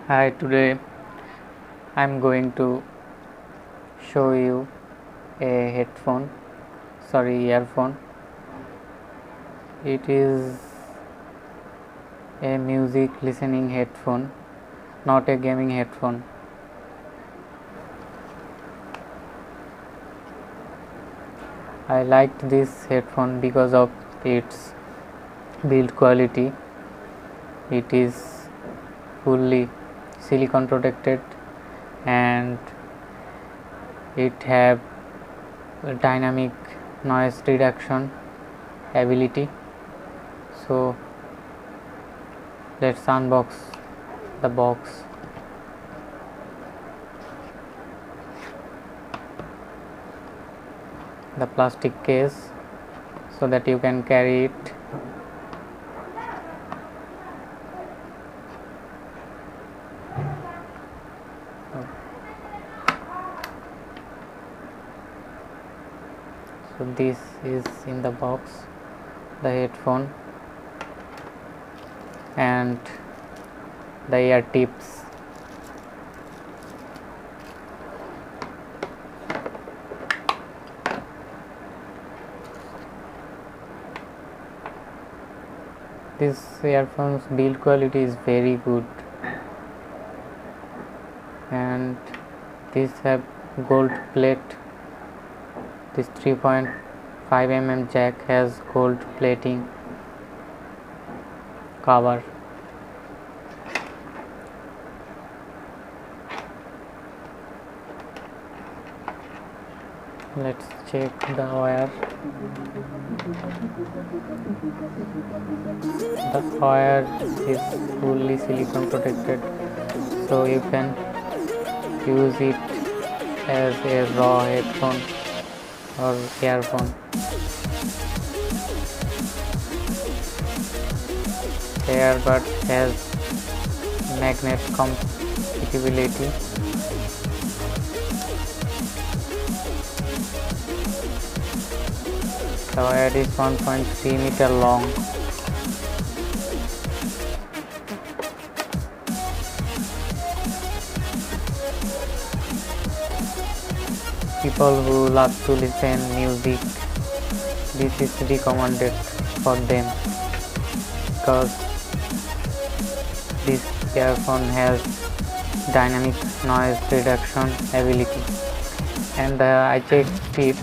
Hi, today I'm going to show you a earphone. It is a music listening headphone, not a gaming headphone. I liked this headphone because of its build quality. It is fully silicone protected and it have dynamic noise reduction ability. So let's unbox the box. The plastic case so that you can carry it. So this is in the box, the headphone and the ear tips. This earphone's build quality is very good, and this have gold plate. This 3.5 mm jack has gold plating cover. Let's check the wire. The wire is fully silicone protected, so you can use it as a raw headphone or earphone. The earbud has magnet compatibility. The wire is 1.3 meter long. People who love to listen music, this is recommended for them because this earphone has dynamic noise reduction ability, and I checked it.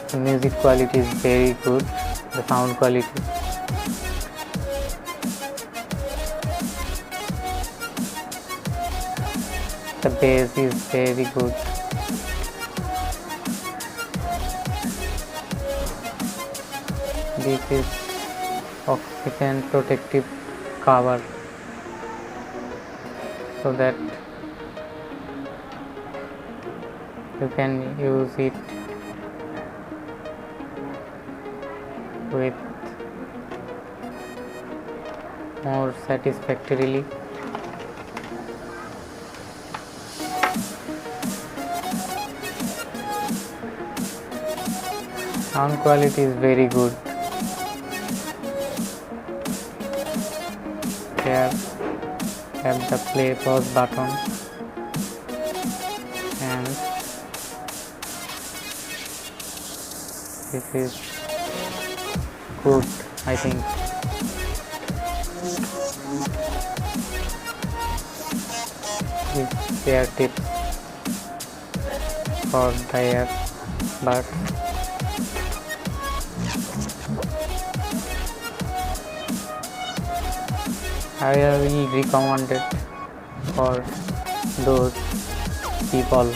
The music quality is very good, the sound quality. The bass is very good. This is oxygen protective cover so that you can use it with more satisfactorily. Sound quality is very good. Here have the play pause button, and this is good, I think. This ear tips for the earbud. I will recommend it for those people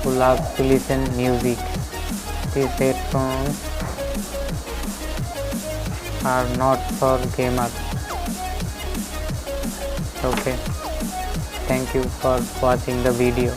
who love to listen music. These headphones are not for gamers. Okay, thank you for watching the video.